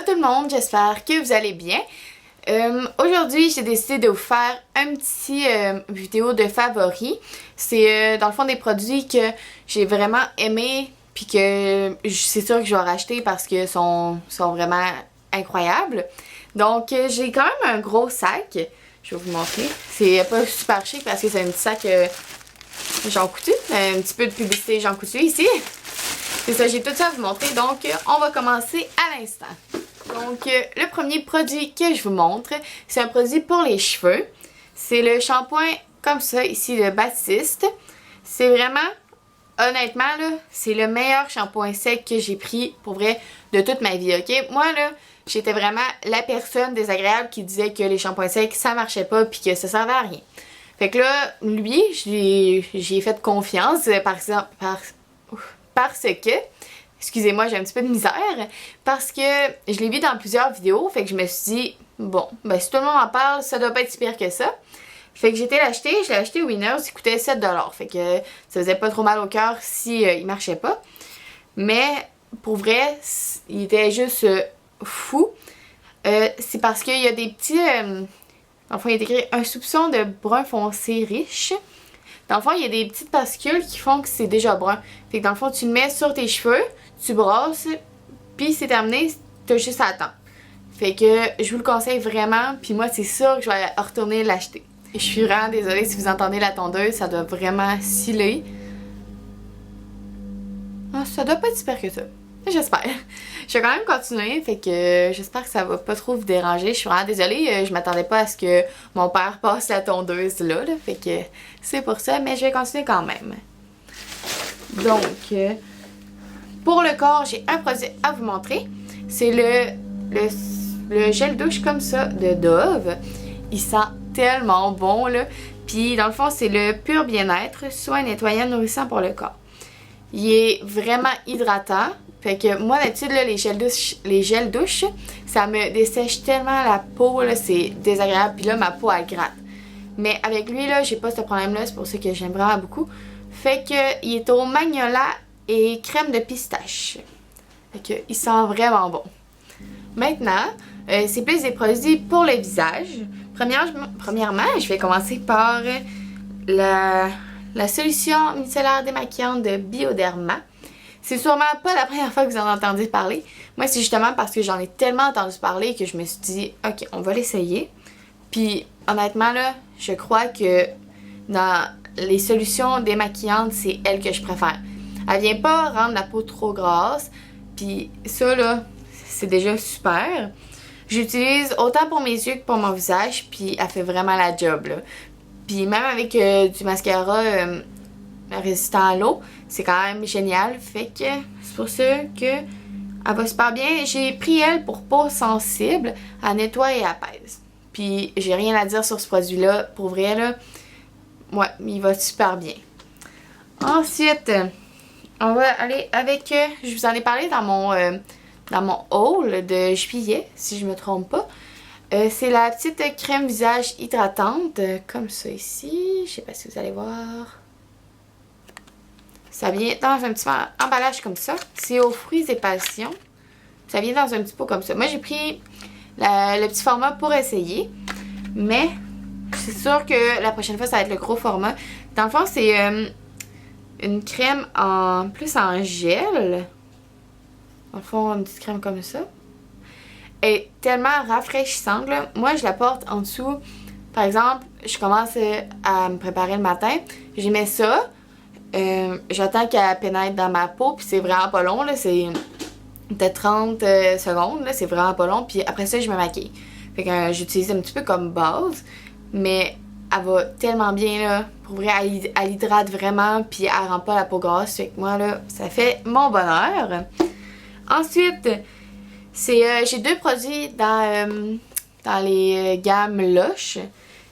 tout le monde, j'espère que vous allez bien. Aujourd'hui, j'ai décidé de vous faire un petit vidéo de favoris. C'est dans le fond des produits que j'ai vraiment aimé puis que c'est sûr que je vais racheter parce que sont vraiment incroyables. Donc, j'ai quand même un gros sac. Je vais vous montrer. C'est pas super chic parce que c'est un petit sac Jean Coutu. Un petit peu de publicité Jean Coutu ici. C'est ça, j'ai tout ça à vous montrer. Donc, on va commencer à l'instant. Donc, le premier produit que je vous montre, c'est un produit pour les cheveux. C'est le shampoing comme ça, ici, de Baptiste. C'est vraiment, honnêtement, là, c'est le meilleur shampoing sec que j'ai pris, pour vrai, de toute ma vie, ok? Moi, là, j'étais vraiment la personne désagréable qui disait que les shampoings secs, ça marchait pas puis que ça servait à rien. Fait que là, lui, j'ai fait confiance, parce que, excusez-moi, j'ai un petit peu de misère, parce que je l'ai vu dans plusieurs vidéos, fait que je me suis dit, bon, ben si tout le monde en parle, ça doit pas être si pire que ça. Fait que j'ai été l'acheter, je l'ai acheté au Winners, il coûtait 7$, fait que ça faisait pas trop mal au cœur si il marchait pas. Mais, pour vrai, il était juste fou. C'est parce qu'il y a des petits, dans le fond, il est écrit un soupçon de brun foncé riche. Dans le fond, il y a des petites particules qui font que c'est déjà brun. Fait que dans le fond, tu le mets sur tes cheveux, tu brosses, puis c'est terminé, t'as juste à attendre. Fait que je vous le conseille vraiment, puis moi, c'est sûr que je vais retourner l'acheter. Je suis vraiment désolée si vous entendez la tondeuse, ça doit vraiment sciller. Ah, ça doit pas être super que ça. J'espère. Je vais quand même continuer, fait que j'espère que ça va pas trop vous déranger. Je suis vraiment désolée, je m'attendais pas à ce que mon père passe la tondeuse là, fait que c'est pour ça, mais je vais continuer quand même. Donc, pour le corps, j'ai un produit à vous montrer. C'est le gel douche comme ça de Dove. Il sent tellement bon, là. Puis, dans le fond, c'est le pur bien-être, soin nettoyant, nourrissant pour le corps. Il est vraiment hydratant. Fait que moi, d'habitude, les gels douche, ça me dessèche tellement la peau, là, c'est désagréable. Puis là, ma peau, elle gratte. Mais avec lui, là, j'ai pas ce problème-là, c'est pour ça que j'aime vraiment beaucoup. Fait que il est au magnolia et crème de pistache. Fait que il sent vraiment bon. Maintenant, c'est plus des produits pour le visage. Premièrement, je vais commencer par la solution micellaire démaquillante de Bioderma. C'est sûrement pas la première fois que vous en entendez parler. Moi, c'est justement parce que j'en ai tellement entendu parler que je me suis dit, ok, on va l'essayer. Puis, honnêtement, là, je crois que dans les solutions démaquillantes, c'est elle que je préfère. Elle vient pas rendre la peau trop grasse. Puis ça, là, c'est déjà super. J'utilise autant pour mes yeux que pour mon visage. Puis elle fait vraiment la job, là. Puis même avec du mascara résistant à l'eau, c'est quand même génial. Fait que c'est pour ça que elle va super bien. J'ai pris elle pour peau sensible. Elle nettoie et apaise. Puis j'ai rien à dire sur ce produit-là. Pour vrai, là, ouais, il va super bien. Ensuite, on va aller avec... je vous en ai parlé dans mon haul de juillet, si je me trompe pas. C'est la petite crème visage hydratante, comme ça ici. Je sais pas si vous allez voir. Ça vient dans un petit emballage comme ça. C'est aux fruits et passions. Ça vient dans un petit pot comme ça. Moi, j'ai pris le petit format pour essayer. Mais c'est sûr que la prochaine fois, ça va être le gros format. Dans le fond, c'est une crème plus en gel. Dans le fond, une petite crème comme ça. Elle est tellement rafraîchissante, là. Moi, je la porte en dessous. Par exemple, je commence à me préparer le matin. J'y mets ça. J'attends qu'elle pénètre dans ma peau. Puis c'est vraiment pas long, là. C'est peut-être 30 secondes, là. C'est vraiment pas long. Puis après ça, je me maquille. Fait que j'utilise un petit peu comme base. Mais elle va tellement bien, là. Pour vrai, elle hydrate vraiment. Puis elle rend pas la peau grasse. Fait que moi, là, ça fait mon bonheur. Ensuite, j'ai deux produits dans les gammes Lush.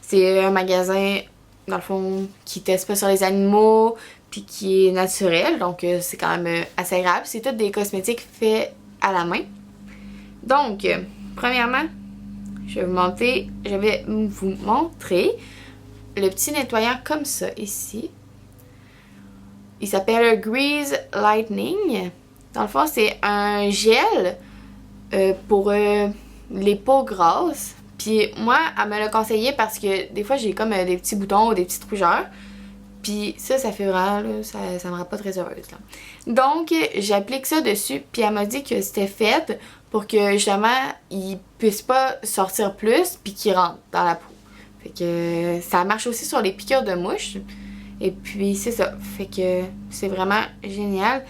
C'est un magasin, dans le fond, qui teste pas sur les animaux, puis qui est naturel. Donc, c'est quand même assez agréable. C'est tous des cosmétiques faits à la main. Donc, premièrement, je vais vous montrer le petit nettoyant comme ça, ici. Il s'appelle Grease Lightning. Dans le fond, c'est un gel pour les peaux grasses. Puis moi, elle me l'a conseillé parce que des fois, j'ai comme des petits boutons ou des petites rougeurs. Puis ça fait vraiment, là, ça me rend pas très heureuse, là. Donc, j'applique ça dessus. Puis elle m'a dit que c'était fait pour que, justement, il puisse pas sortir plus puis qu'il rentre dans la peau. Fait que ça marche aussi sur les piqûres de mouches. Et puis, c'est ça. Fait que c'est vraiment génial.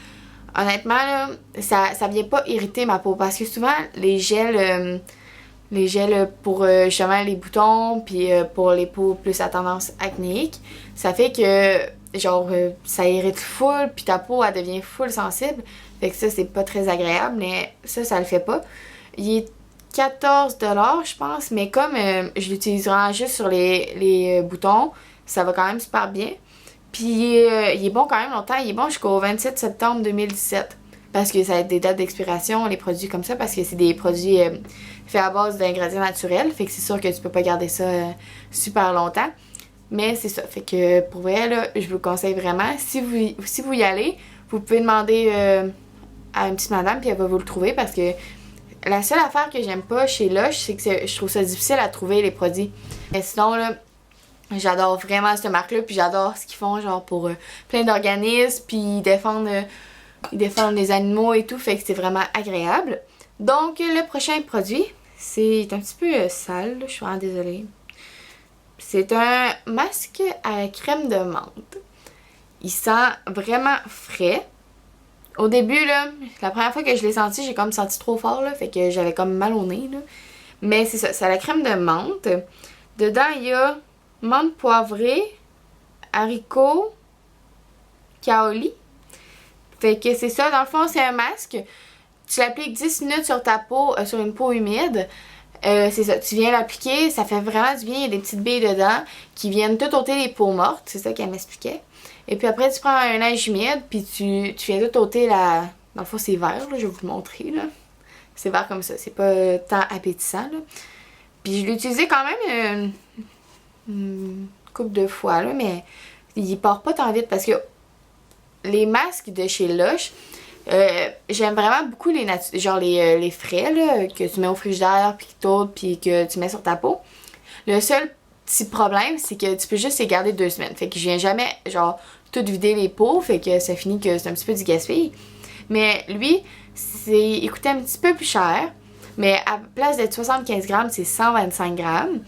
Honnêtement, là, ça vient pas irriter ma peau parce que souvent, les gels pour justement les boutons puis pour les peaux plus à tendance acnéique, ça fait que genre ça irrite full puis ta peau elle devient full sensible. Fait que ça c'est pas très agréable, mais ça le fait pas. Il est 14$, je pense, mais comme je l'utilise vraiment juste sur les boutons, ça va quand même super bien. Puis il est bon quand même longtemps, il est bon jusqu'au 27 septembre 2017. Parce que ça a des dates d'expiration, les produits comme ça, parce que c'est des produits faits à base d'ingrédients naturels. Fait que c'est sûr que tu peux pas garder ça super longtemps. Mais c'est ça. Fait que pour vrai, là, je vous le conseille vraiment. Si vous y allez, vous pouvez demander à une petite madame, puis elle va vous le trouver. Parce que la seule affaire que j'aime pas chez Lush, c'est que je trouve ça difficile à trouver les produits. Mais sinon, là, j'adore vraiment cette marque-là, puis j'adore ce qu'ils font, genre pour plein d'organismes, puis ils défendent les animaux et tout, fait que c'est vraiment agréable. Donc, le prochain produit, c'est un petit peu sale, là, je suis vraiment désolée. C'est un masque à la crème de menthe. Il sent vraiment frais. Au début, là, la première fois que je l'ai senti, j'ai comme senti trop fort, là, fait que j'avais comme mal au nez, là. Mais c'est ça, c'est à la crème de menthe. Dedans, il y a menthe poivrée, haricot, kaoli. Fait que c'est ça, dans le fond, c'est un masque. Tu l'appliques 10 minutes sur ta peau, sur une peau humide. C'est ça, tu viens l'appliquer, ça fait vraiment du bien. Il y a des petites billes dedans qui viennent tout ôter les peaux mortes. C'est ça qu'elle m'expliquait. Et puis après, tu prends un linge humide, puis tu viens tout ôter la... Dans le fond, c'est vert, là, je vais vous le montrer, là. C'est vert comme ça, c'est pas tant appétissant, là. Puis je l'ai utilisé quand même une couple de fois, là, mais il part pas tant vite parce que les masques de chez Lush, j'aime vraiment beaucoup les frais là, que tu mets au frigidaire puis qui tournent puis que tu mets sur ta peau. Le seul petit problème, c'est que tu peux juste les garder 2 semaines. Fait que je viens jamais genre tout vider les peaux, fait que ça finit que c'est un petit peu du gaspille. Mais lui, il coûtait un petit peu plus cher, mais à place d'être 75 grammes, c'est 125 grammes.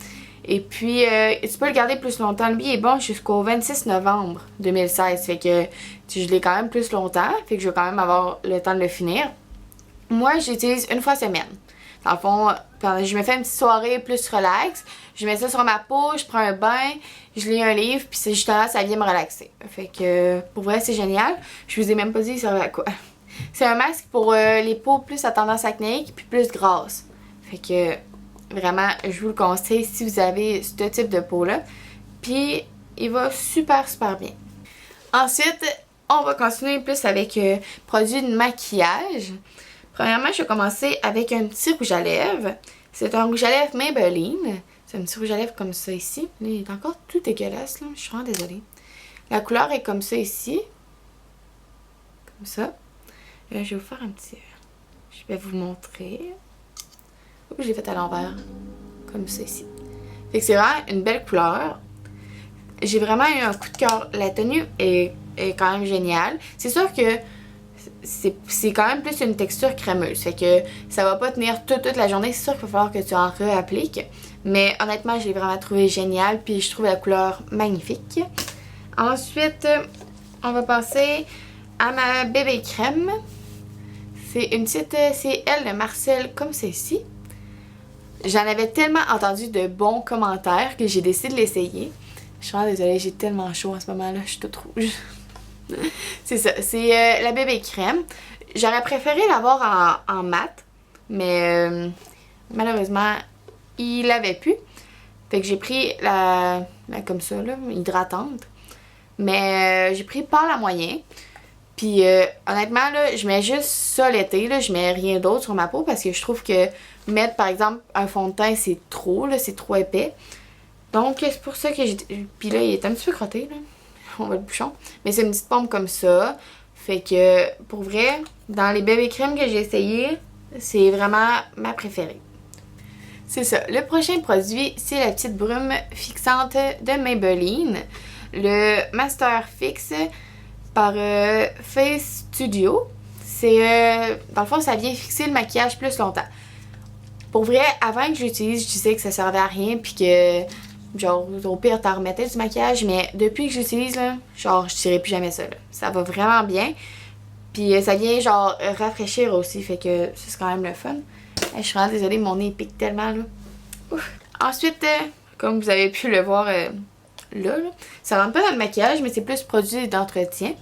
Et puis, tu peux le garder plus longtemps. Lui, il est bon jusqu'au 26 novembre 2016. Fait que je l'ai quand même plus longtemps. Fait que je vais quand même avoir le temps de le finir. Moi, j'utilise une fois semaine. Dans le fond, je me fais une petite soirée plus relax. Je mets ça sur ma peau, je prends un bain, je lis un livre, puis c'est justement, ça vient me relaxer. Fait que, pour vrai, c'est génial. Je vous ai même pas dit ça servait à quoi. C'est un masque pour les peaux plus à tendance acnéique, puis plus grasses. Fait que... Vraiment, je vous le conseille si vous avez ce type de peau-là. Puis, il va super, super bien. Ensuite, on va continuer plus avec produits de maquillage. Premièrement, je vais commencer avec un petit rouge à lèvres. C'est un rouge à lèvres Maybelline. C'est un petit rouge à lèvres comme ça ici. Là, il est encore tout dégueulasse, là. Je suis vraiment désolée. La couleur est comme ça ici. Comme ça. Je vais vous faire un petit... Je vais vous montrer... Oups, je l'ai fait à l'envers. Comme ça ici. Fait que c'est vraiment une belle couleur. J'ai vraiment eu un coup de cœur. La tenue est quand même géniale. C'est sûr que c'est quand même plus une texture crémeuse. Fait que ça va pas tenir toute la journée. C'est sûr qu'il va falloir que tu en réappliques. Mais honnêtement, je l'ai vraiment trouvé génial. Puis je trouve la couleur magnifique. Ensuite, on va passer à ma bébé crème. C'est une petite... C'est elle de Marcel comme celle-ci. J'en avais tellement entendu de bons commentaires que j'ai décidé de l'essayer. Je suis vraiment désolée, j'ai tellement chaud en ce moment-là, je suis toute rouge. C'est ça, c'est la bébé crème. J'aurais préféré l'avoir en mat, mais malheureusement, il l'avait plus. Fait que j'ai pris la comme ça, là, hydratante. Mais j'ai pris pâle à moyen. Puis honnêtement, là, je mets juste ça l'été, là, je mets rien d'autre sur ma peau parce que je trouve que mettre par exemple un fond de teint, c'est trop, là, c'est trop épais. Donc c'est pour ça que j'ai... Puis là, il est un petit peu crotté, là. On voit le bouchon. Mais c'est une petite pompe comme ça. Fait que pour vrai, dans les bébés crèmes que j'ai essayé, C'est vraiment ma préférée. C'est ça. Le prochain produit, c'est la petite brume fixante de Maybelline. Le Master Fix par Face Studio. C'est dans le fond, ça vient fixer le maquillage plus longtemps. Pour vrai, avant que j'utilise, je disais que ça servait à rien puis que genre au pire t'en remettais du maquillage, mais depuis que j'utilise là, genre je dirais plus jamais ça là. Ça va vraiment bien. Puis ça vient genre rafraîchir aussi, fait que c'est quand même le fun. Je suis vraiment désolée, mon nez pique tellement là. Ouf. Ensuite, comme vous avez pu le voir là, ça rentre pas dans le maquillage, mais c'est plus produit d'entretien.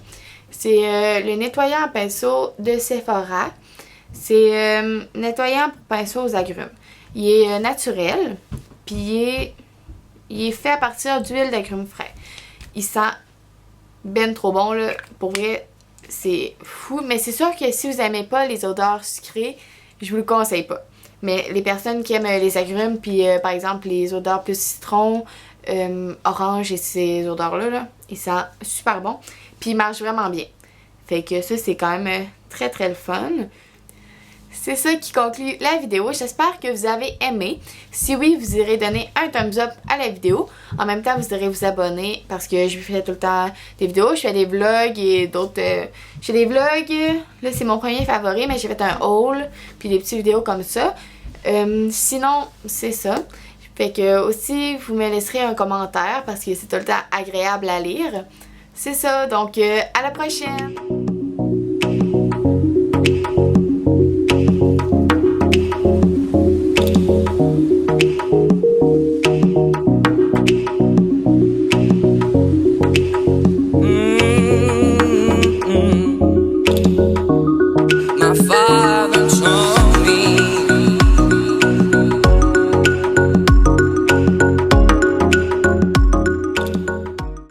C'est le nettoyant à pinceau de Sephora. C'est nettoyant pour pinceau aux agrumes. Il est naturel, puis il est fait à partir d'huile d'agrumes frais. Il sent ben trop bon là, pour vrai, c'est fou. Mais c'est sûr que si vous aimez pas les odeurs sucrées, je vous le conseille pas. Mais les personnes qui aiment les agrumes, puis par exemple les odeurs plus citron, orange et ces odeurs-là, là, il sent super bon. Puis il marche vraiment bien. Fait que ça, c'est quand même très très le fun. C'est ça qui conclut la vidéo. J'espère que vous avez aimé. Si oui, vous irez donner un thumbs up à la vidéo. En même temps, vous irez vous abonner parce que je fais tout le temps des vidéos. Je fais des vlogs et d'autres... je fais des vlogs. Là, c'est mon premier favori, mais j'ai fait un haul. Puis des petites vidéos comme ça. Sinon, c'est ça. Fait que aussi, vous me laisserez un commentaire parce que c'est tout le temps agréable à lire. C'est ça. Donc, à la prochaine!